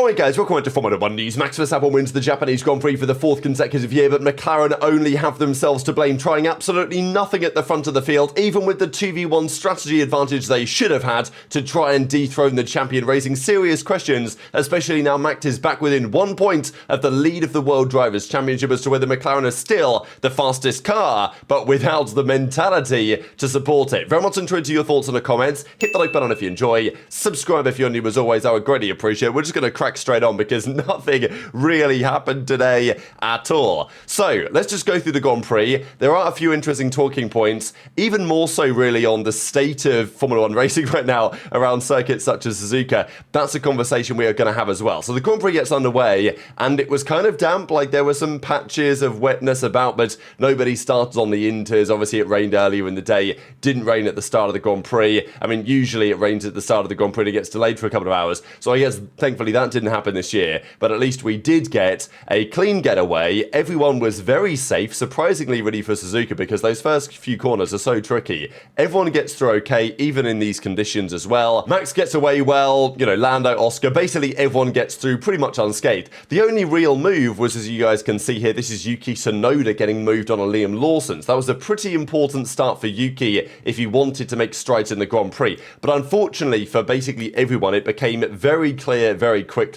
Alright guys, welcome to Formula 1 News. Max Verstappen wins the Japanese Grand Prix for the 4th consecutive year, but McLaren only have themselves to blame, trying absolutely nothing at the front of the field, even with the 2v1 strategy advantage they should have had to try and dethrone the champion, raising serious questions, especially now Max is back within 1 point of the lead of the World Drivers' Championship as to whether McLaren is still the fastest car, but without the mentality to support it. Very much into your thoughts in the comments. Hit the like button if you enjoy. Subscribe if you're new as always, I would greatly appreciate it. We're just going to crack straight on because nothing really happened today at all. So let's just go through the Grand Prix. There are a few interesting talking points, even more so really on the state of Formula 1 racing right now around circuits such as Suzuka. That's a conversation we are going to have as well. So the Grand Prix gets underway and it was kind of damp, like there were some patches of wetness about, but nobody started on the inters. Obviously it rained earlier in the day, didn't rain at the start of the Grand Prix. I mean, usually it rains at the start of the Grand Prix and it gets delayed for a couple of hours. So I guess thankfully that didn't happen this year, but at least we did get a clean getaway. Everyone was very safe, surprisingly really for Suzuka, because those first few corners are so tricky. Everyone gets through okay, even in these conditions as well. Max gets away well, you know, Lando, Oscar, basically everyone gets through pretty much unscathed. The only real move was, as you guys can see here, this is Yuki Tsunoda getting moved on a Liam Lawson. So that was a pretty important start for Yuki if he wanted to make strides in the Grand Prix. But unfortunately for basically everyone, it became very clear very quickly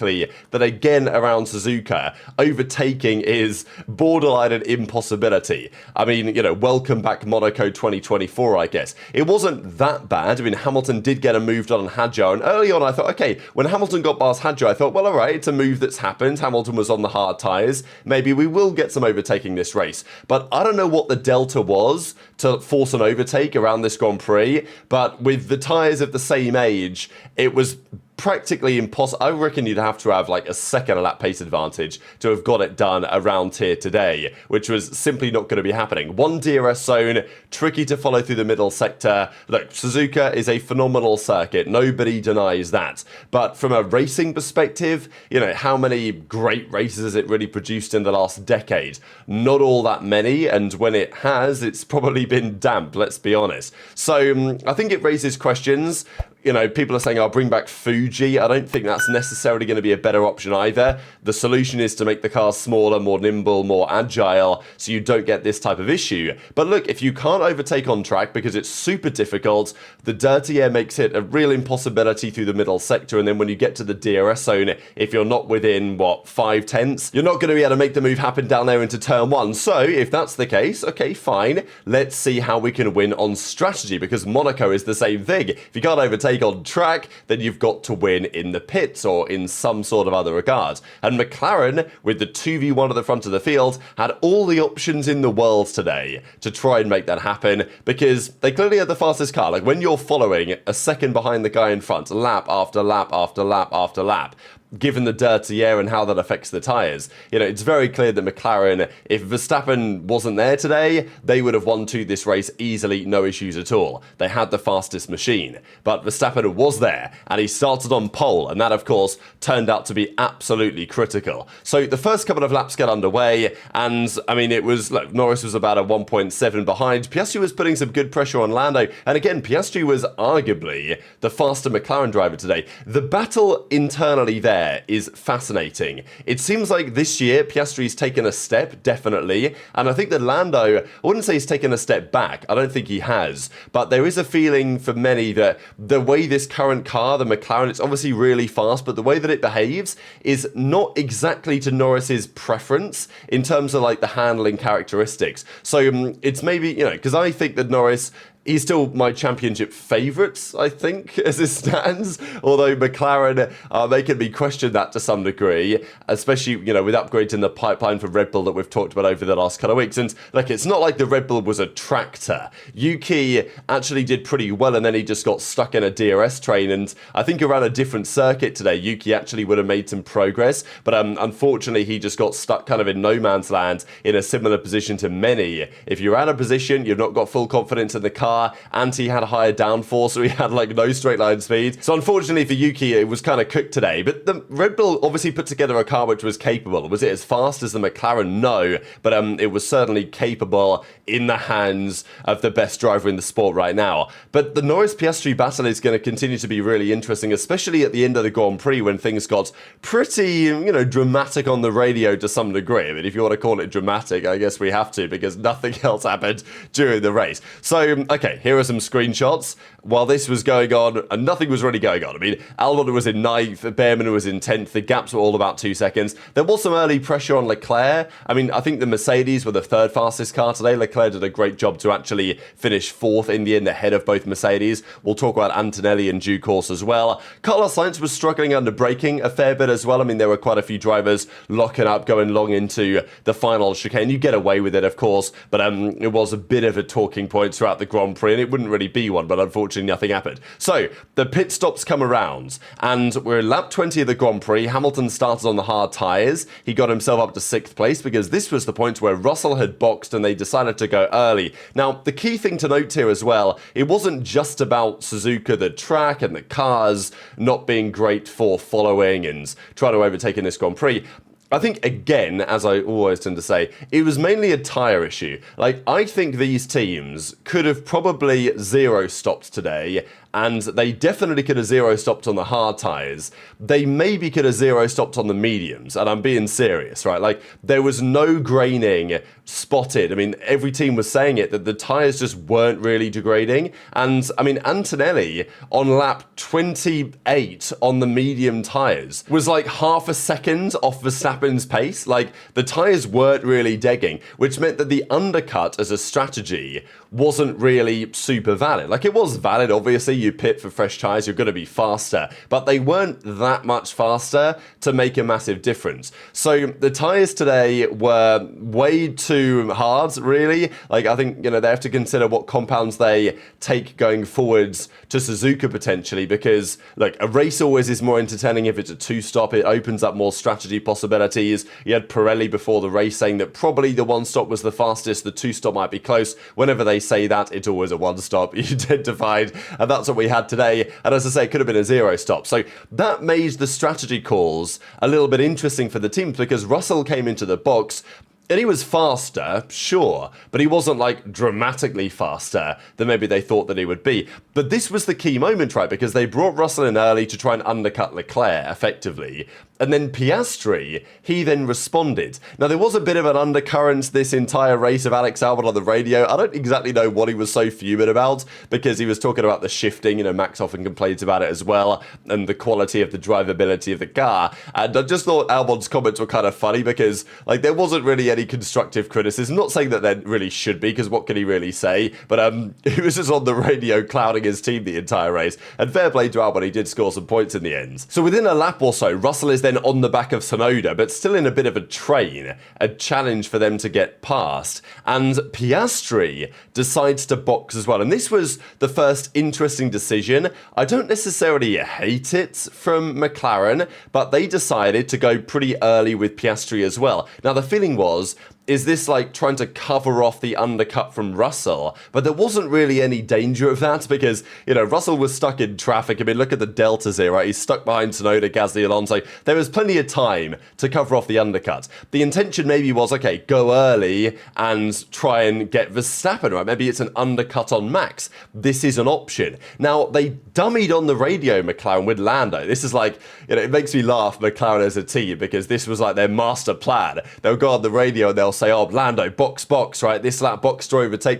that again around Suzuka, overtaking is borderline an impossibility. I mean, you know, welcome back Monaco 2024, I guess. It wasn't that bad. I mean, Hamilton did get a moved on Hadjar, and early on I thought, okay, when Hamilton got past Hadjar, I thought, well, all right, it's a move that's happened. Hamilton was on the hard tyres. Maybe we will get some overtaking this race. But I don't know what the delta was to force an overtake around this Grand Prix, but with the tyres of the same age, it was practically impossible. I reckon you'd have to have like a second lap pace advantage to have got it done around here today, which was simply not going to be happening. One DRS zone, tricky to follow through the middle sector. Look, Suzuka is a phenomenal circuit. Nobody denies that. But from a racing perspective, you know, how many great races has it really produced in the last decade? Not all that many. And when it has, it's probably been damp, let's be honest. So I think it raises questions. You know, people are saying, I'll bring back Fuji. I don't think that's necessarily going to be a better option either. The solution is to make the cars smaller, more nimble, more agile, so you don't get this type of issue. But look, if you can't overtake on track because it's super difficult, the dirty air makes it a real impossibility through the middle sector. And then when you get to the DRS zone, if you're not within, 5/10, you're not going to be able to make the move happen down there into turn 1. So if that's the case, okay, fine. Let's see how we can win on strategy, because Monaco is the same thing. If you can't overtake on track, then you've got to win in the pits or in some sort of other regard. And McLaren, with the 2v1 at the front of the field, had all the options in the world today to try and make that happen, because they clearly had the fastest car. Like when you're following a second behind the guy in front, lap after lap after lap after lap, given the dirty air and how that affects the tyres. You know, it's very clear that McLaren, if Verstappen wasn't there today, they would have won this race easily, no issues at all. They had the fastest machine. But Verstappen was there, and he started on pole, and that, of course, turned out to be absolutely critical. So the first couple of laps get underway, and, I mean, it was, look, Norris was about a 1.7 behind. Piastri was putting some good pressure on Lando, and again, Piastri was arguably the faster McLaren driver today. The battle internally there is fascinating. It seems like this year Piastri's taken a step, definitely, and I think that Lando, I wouldn't say he's taken a step back, I don't think he has, but there is a feeling for many that the way this current car, the McLaren, it's obviously really fast, but the way that it behaves is not exactly to Norris's preference in terms of like the handling characteristics. So it's maybe, you know, because I think that Norris, he's still my championship favourites, I think, as it stands. Although McLaren, they can be questioned that to some degree, especially, you know, with upgrades in the pipeline for Red Bull that we've talked about over the last couple of weeks. And like, it's not like the Red Bull was a tractor. Yuki actually did pretty well, and then he just got stuck in a DRS train. And I think around a different circuit today, Yuki actually would have made some progress. But unfortunately, he just got stuck kind of in no man's land in a similar position to many. If you're out of position, you've not got full confidence in the car, car, and he had higher downforce, so he had like no straight line speed. So unfortunately for Yuki, it was kind of cooked today. But the Red Bull obviously put together a car which was capable. Was it as fast as the McLaren? No, but it was certainly capable in the hands of the best driver in the sport right now. But the Norris-Piastri battle is going to continue to be really interesting, especially at the end of the Grand Prix when things got pretty, dramatic on the radio to some degree. I mean, if you want to call it dramatic, I guess we have to, because nothing else happened during the race. So, okay, here are some screenshots. While this was going on, and nothing was really going on. I mean, Albon was in 9th, Behrman was in 10th, the gaps were all about 2 seconds. There was some early pressure on Leclerc. I mean, I think the Mercedes were the 3rd fastest car today. Leclerc did a great job to actually finish 4th in the end ahead of both Mercedes. We'll talk about Antonelli in due course as well. Carlos Sainz was struggling under braking a fair bit as well. I mean, there were quite a few drivers locking up, going long into the final chicane. You get away with it, of course, but it was a bit of a talking point throughout the Grand Prix, and it wouldn't really be one, but unfortunately nothing happened. So, the pit stops come around, and we're in lap 20 of the Grand Prix. Hamilton started on the hard tyres. He got himself up to 6th place because this was the point where Russell had boxed and they decided to go early. Now, the key thing to note here as well, it wasn't just about Suzuka, the track, and the cars not being great for following and trying to overtake in this Grand Prix. I think, again, as I always tend to say, it was mainly a tyre issue. Like, I think these teams could have probably zero stopped today, and they definitely could have zero stopped on the hard tyres. They maybe could have zero stopped on the mediums, and I'm being serious, right? Like, there was no graining spotted. I mean, every team was saying it, that the tyres just weren't really degrading. And, I mean, Antonelli on lap 28 on the medium tyres was like half a second off Verstappen's pace. Like, the tyres weren't really degging, which meant that the undercut as a strategy wasn't really super valid. Like, it was valid, obviously, you pit for fresh tyres, you're going to be faster, but they weren't that much faster to make a massive difference. So the tyres today were way too hard, really. Like, I think, they have to consider what compounds they take going forwards to Suzuka potentially, because, look, a race always is more entertaining if it's a two-stop. It opens up more strategy possibilities. You had Pirelli before the race saying that probably the one-stop was the fastest, the two-stop might be close. Whenever they say that, it's always a one-stop, you tend to find, and that's what we had today. And as I say, it could have been a zero-stop. So that made the strategy calls a little bit interesting for the teams, because Russell came into the box and he was faster, sure, but he wasn't like dramatically faster than maybe they thought that he would be. But this was the key moment, right? Because they brought Russell in early to try and undercut Leclerc effectively. And then Piastri, he then responded. Now, there was a bit of an undercurrent this entire race of Alex Albon on the radio. I don't exactly know what he was so fuming about, because he was talking about the shifting. Max often complains about it as well, and the quality of the drivability of the car. And I just thought Albon's comments were kind of funny, because like there wasn't really any constructive criticism. Not saying that there really should be, because what can he really say? But he was just on the radio clouding his team the entire race. And fair play to Albon, he did score some points in the end. So within a lap or so, Russell is then on the back of Tsunoda, but still in a bit of a train, a challenge for them to get past. And Piastri decides to box as well. And this was the first interesting decision. I don't necessarily hate it from McLaren, but they decided to go pretty early with Piastri as well. Now, the feeling was, is this like trying to cover off the undercut from Russell? But there wasn't really any danger of that, because, Russell was stuck in traffic. I mean, look at the deltas here, right? He's stuck behind Tsunoda, Gasly, Alonso. There was plenty of time to cover off the undercut. The intention maybe was, okay, go early and try and get Verstappen, right? Maybe it's an undercut on Max. This is an option. Now, they dummied on the radio, McLaren, with Lando. This is like, it makes me laugh, McLaren as a team, because this was like their master plan. They'll go on the radio and they'll say, oh, Lando, box, right? This lap, box to overtake.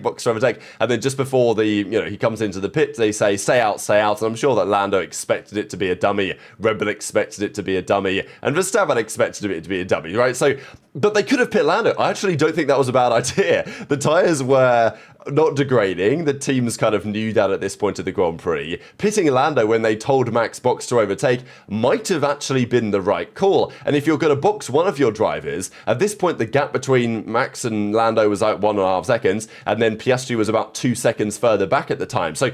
And then just before he comes into the pit, they say, stay out. And I'm sure that Lando expected it to be a dummy. Red Bull expected it to be a dummy. And Verstappen expected it to be a dummy, right? So, but they could have pit Lando. I actually don't think that was a bad idea. The tyres were not degrading. The teams kind of knew that at this point of the Grand Prix. Pitting Lando when they told Max box to overtake might have actually been the right call. And if you're going to box one of your drivers, at this point the gap between Max and Lando was like 1.5 seconds, and then Piastri was about 2 seconds further back at the time. So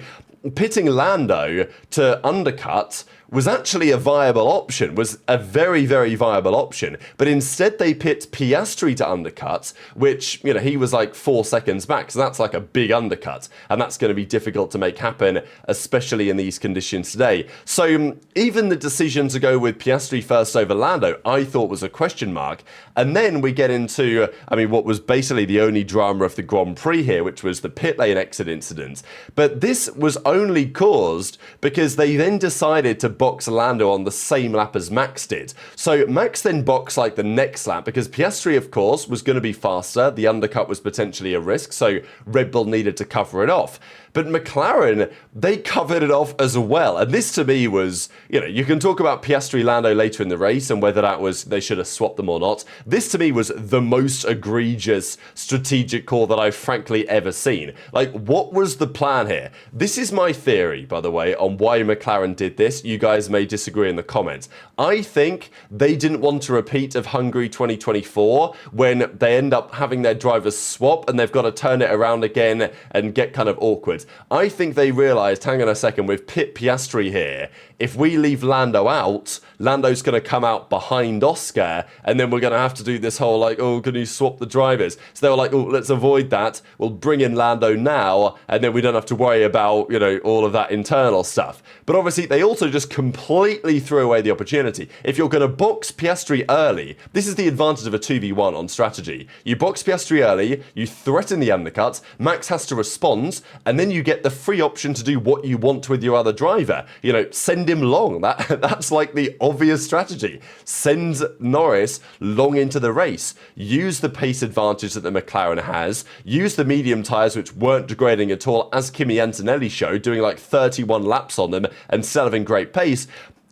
pitting Lando to undercut was actually a viable option, was a very, very viable option. But instead they pit Piastri to undercut, which, you know, he was like 4 seconds back. So that's like a big undercut. And that's going to be difficult to make happen, especially in these conditions today. So even the decision to go with Piastri first over Lando, I thought was a question mark. And then we get into, I mean, what was basically the only drama of the Grand Prix here, which was the pit lane exit incident. But this was only caused because they then decided to box Lando on the same lap as Max did. So Max then boxed like the next lap because Piastri, of course, was going to be faster. The undercut was potentially a risk, so Red Bull needed to cover it off. But McLaren, they covered it off as well. And this to me was, you know, you can talk about Piastri Lando later in the race and whether that was, they should have swapped them or not. This to me was the most egregious strategic call that I've frankly ever seen. Like, what was the plan here? This is my theory, by the way, on why McLaren did this. You guys may disagree in the comments. I think they didn't want a repeat of Hungary 2024 when they end up having their drivers swap and they've got to turn it around again and get kind of awkward. I think they realised, hang on a second, with Pit Piastri here, if we leave Lando out, Lando's going to come out behind Oscar, and then we're going to have to do this whole, like, oh, can you swap the drivers? So they were like, oh, let's avoid that. We'll bring in Lando now, and then we don't have to worry about, you know, all of that internal stuff. But obviously, they also just completely threw away the opportunity. If you're going to box Piastri early, this is the advantage of a 2v1 on strategy. You box Piastri early, you threaten the undercut, Max has to respond, and then you get the free option to do what you want with your other driver. You know, send him long. That's like the obvious strategy. Send Norris long into the race. Use the pace advantage that the McLaren has. Use the medium tyres, which weren't degrading at all, as Kimi Antonelli showed, doing like 31 laps on them and still having great pace.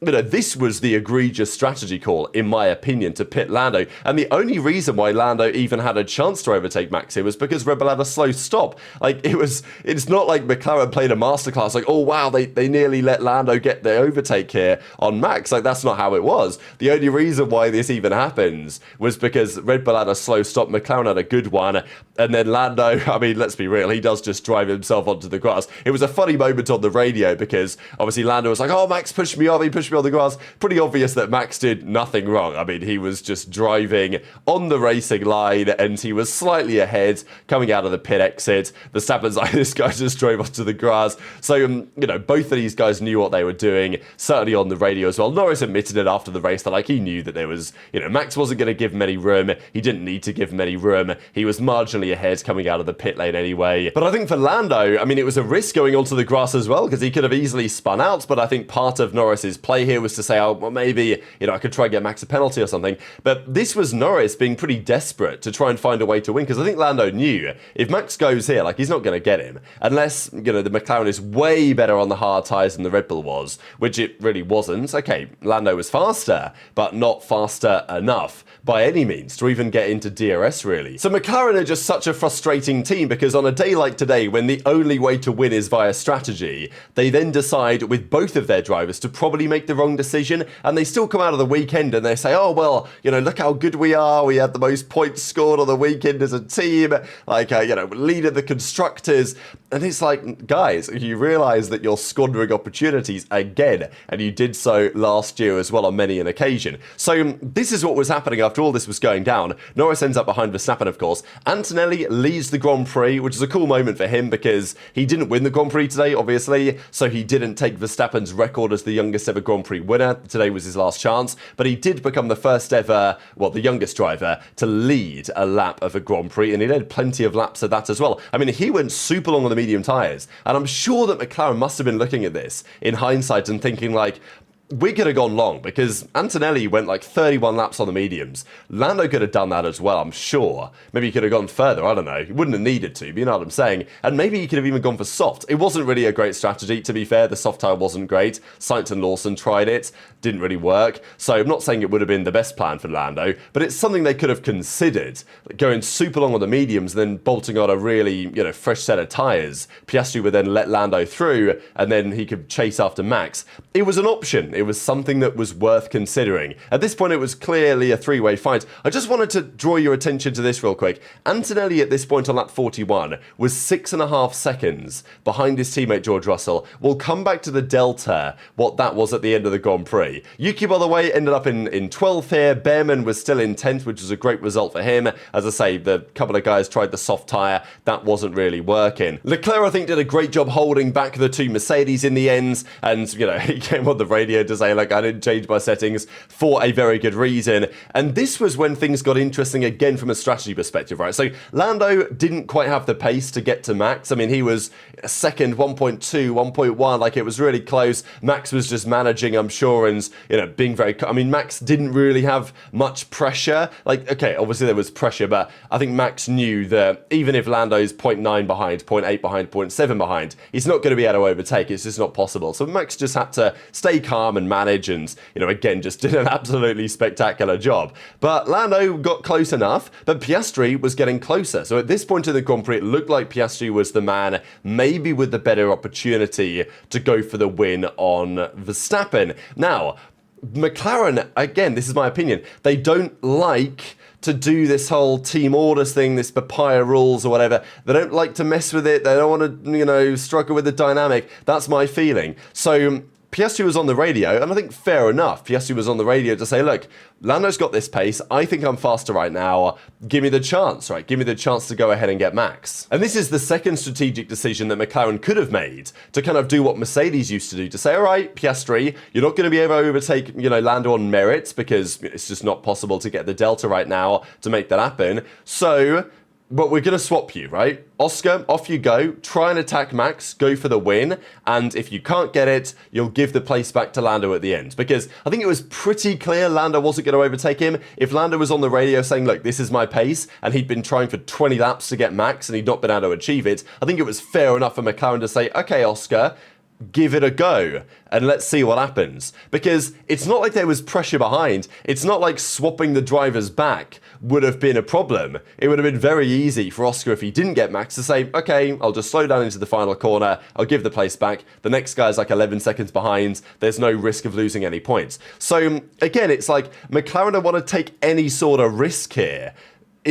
You know, this was the egregious strategy call, in my opinion, to pit Lando. And the only reason why Lando even had a chance to overtake Max here was because Red Bull had a slow stop. Like, it's not like McLaren played a masterclass, like, oh, wow, they nearly let Lando get the overtake here on Max. Like, that's not how it was. The only reason why this even happens was because Red Bull had a slow stop, McLaren had a good one, and then Lando, I mean, let's be real, he does just drive himself onto the grass. It was a funny moment on the radio because, obviously, Lando was like, oh, Max pushed me off, he pushed me on the grass. Pretty obvious that Max did nothing wrong. I mean, he was just driving on the racing line and he was slightly ahead coming out of the pit exit. Verstappen's like, this guy just drove onto the grass. So, you know, both of these guys knew what they were doing, certainly on the radio as well. Norris admitted it after the race that, like, he knew that there was, you know, Max wasn't going to give him any room. He didn't need to give him any room. He was marginally ahead coming out of the pit lane anyway. But I think for Lando, I mean, it was a risk going onto the grass as well because he could have easily spun out. But I think part of Norris's play here was to say, oh, well, maybe, you know, I could try and get Max a penalty or something. But this was Norris being pretty desperate to try and find a way to win because I think Lando knew if Max goes here, like, he's not going to get him unless, you know, the McLaren is way better on the hard tyres than the Red Bull was, which it really wasn't. Okay, Lando was faster, but not faster enough by any means to even get into DRS, really. So McLaren are just such a frustrating team because on a day like today, when the only way to win is via strategy, they then decide with both of their drivers to probably make the wrong decision, and they still come out of the weekend and they say, oh, well, you know, look how good we are. We had the most points scored on the weekend as a team, like, you know, lead of the constructors. And it's like, guys, you realise that you're squandering opportunities again, and you did so last year as well on many an occasion. So this is what was happening after all this was going down. Norris ends up behind Verstappen, of course. Antonelli leads the Grand Prix, which is a cool moment for him because he didn't win the Grand Prix today, obviously, so he didn't take Verstappen's record as the youngest ever Grand Prix winner. Today was his last chance, but he did become the first ever, well, the youngest driver to lead a lap of a Grand Prix, and he led plenty of laps of that as well. I mean, he went super long on the medium tyres, and I'm sure that McLaren must have been looking at this in hindsight and thinking, like, we could have gone long because Antonelli went like 31 laps on the mediums. Lando could have done that as well, I'm sure. Maybe he could have gone further, I don't know. He wouldn't have needed to, but you know what I'm saying. And maybe he could have even gone for soft. It wasn't really a great strategy, to be fair. The soft tyre wasn't great. Sainz and Lawson tried it. Didn't really work. So I'm not saying it would have been the best plan for Lando, but it's something they could have considered. Going super long on the mediums and then bolting on a really, you know, fresh set of tyres. Piastri would then let Lando through and then he could chase after Max. It was an option. It it was something that was worth considering. At this point, it was clearly a three-way fight. I just wanted to draw your attention to this real quick. Antonelli at this point on lap 41 was 6.5 seconds behind his teammate George Russell. We'll come back to the delta, what that was at the end of the Grand Prix. Yuki, by the way, ended up in 12th here. Behrman was still in 10th, which was a great result for him. As I say, the couple of guys tried the soft tyre. That wasn't really working. Leclerc, I think, did a great job holding back the two Mercedes in the end. And, you know, he came on the radio to say, like, I didn't change my settings for a very good reason. And this was when things got interesting again from a strategy perspective, right? So Lando didn't quite have the pace to get to Max. I mean, he was second, 1.2, 1.1, like it was really close. Max was just managing, I'm sure, and, you know, being very... I mean, Max didn't really have much pressure. Like, okay, obviously there was pressure, but I think Max knew that even if Lando's 0.9 behind, 0.8 behind, 0.7 behind, he's not going to be able to overtake. It's just not possible. So Max just had to stay calm and manage and, you know, again, just did an absolutely spectacular job. But Lando got close enough, but Piastri was getting closer. So at this point in the Grand Prix, it looked like Piastri was the man, maybe with the better opportunity to go for the win on Verstappen. Now, McLaren, again, this is my opinion, they don't like to do this whole team orders thing, this papaya rules or whatever. They don't like to mess with it. They don't want to, you know, struggle with the dynamic. That's my feeling. So Piastri was on the radio, and I think fair enough. Piastri was on the radio to say, look, Lando's got this pace. I think I'm faster right now. Give me the chance, right? Give me the chance to go ahead and get Max. And this is the second strategic decision that McLaren could have made to kind of do what Mercedes used to do, to say, all right, Piastri, you're not going to be able to overtake, you know, Lando on merits because it's just not possible to get the delta right now to make that happen. So... but we're going to swap you, right? Oscar, off you go. Try and attack Max. Go for the win. And if you can't get it, you'll give the place back to Lando at the end. Because I think it was pretty clear Lando wasn't going to overtake him. If Lando was on the radio saying, look, this is my pace, and he'd been trying for 20 laps to get Max and he'd not been able to achieve it, I think it was fair enough for McLaren to say, okay, Oscar, give it a go and let's see what happens. Because it's not like there was pressure behind. It's not like swapping the drivers back would have been a problem. It would have been very easy for Oscar, if he didn't get Max, to say, okay, I'll just slow down into the final corner, I'll give the place back, the next guy's like 11 seconds behind, there's no risk of losing any points. So again, it's like McLaren don't want to take any sort of risk here.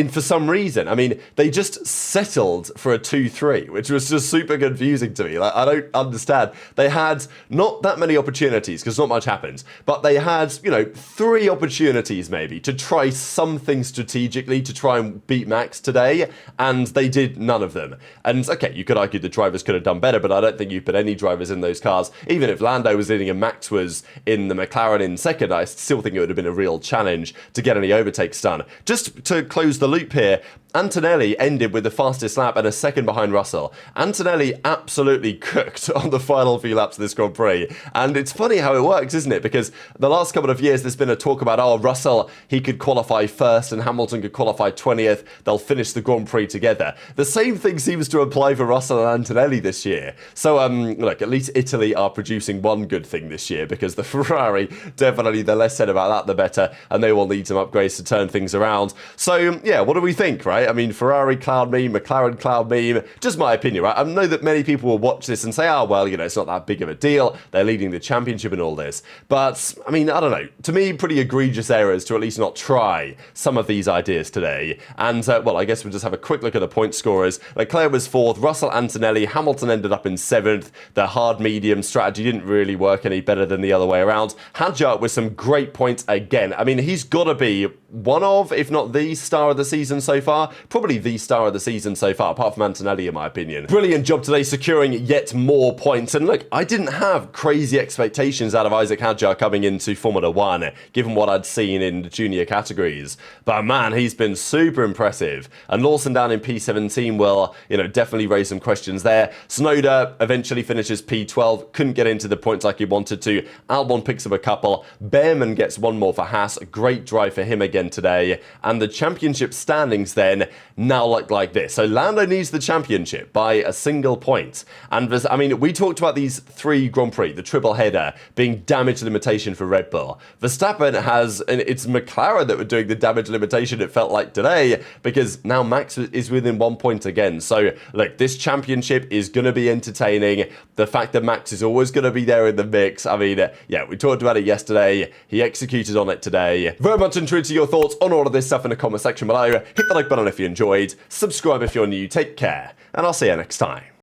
For some reason, I mean, they just settled for a 2-3, which was just super confusing to me. Like, I don't understand. They had not that many opportunities, because not much happened, but they had, you know, 3 opportunities maybe to try something strategically to try and beat Max today, and they did none of them. And, okay, you could argue the drivers could have done better, but I don't think you put any drivers in those cars. Even if Lando was leading and Max was in the McLaren in second, I still think it would have been a real challenge to get any overtakes done. Just to close the loop here, Antonelli ended with the fastest lap and a second behind Russell. Antonelli absolutely cooked on the final few laps of this Grand Prix. And it's funny how it works, isn't it? Because the last couple of years, there's been a talk about, oh, Russell, he could qualify first and Hamilton could qualify 20th. They'll finish the Grand Prix together. The same thing seems to apply for Russell and Antonelli this year. So, look, at least Italy are producing one good thing this year, because the Ferrari, definitely the less said about that, the better. And they will need some upgrades to turn things around. So, yeah, what do we think, right? I mean, Ferrari cloud meme, McLaren cloud meme, just my opinion, right? I know that many people will watch this and say, oh, well, you know, it's not that big of a deal. They're leading the championship and all this. But, I mean, I don't know. To me, pretty egregious errors to at least not try some of these ideas today. And, well, I guess we'll just have a quick look at the point scorers. Leclerc was 4th, Russell, Antonelli, Hamilton ended up in 7th. The hard-medium strategy didn't really work any better than the other way around. Hadjar with some great points again. I mean, he's got to be one of, if not the star of the season so far. Probably the star of the season so far, apart from Antonelli, in my opinion. Brilliant job today securing yet more points. And look, I didn't have crazy expectations out of Isaac Hadjar coming into Formula 1, given what I'd seen in the junior categories. But man, he's been super impressive. And Lawson down in P17 will, you know, definitely raise some questions there. Tsunoda eventually finishes P12, couldn't get into the points like he wanted to. Albon picks up a couple. Behrman gets one more for Haas. A great drive for him again again today, and the championship standings then now look like this. So Lando needs the championship by a single point. And I mean, we talked about these 3 Grand Prix, the triple header, being damage limitation for Red Bull. Verstappen has, and it's McLaren that were doing the damage limitation, it felt like today, because now Max is within 1 point again. So look, this championship is going to be entertaining. The fact that Max is always going to be there in the mix. I mean, yeah, we talked about it yesterday. He executed on it today. Very much intrigued to your thoughts on all of this stuff in the comment section below. Hit the like button if you enjoyed. Subscribe if you're new. Take care, and I'll see you next time.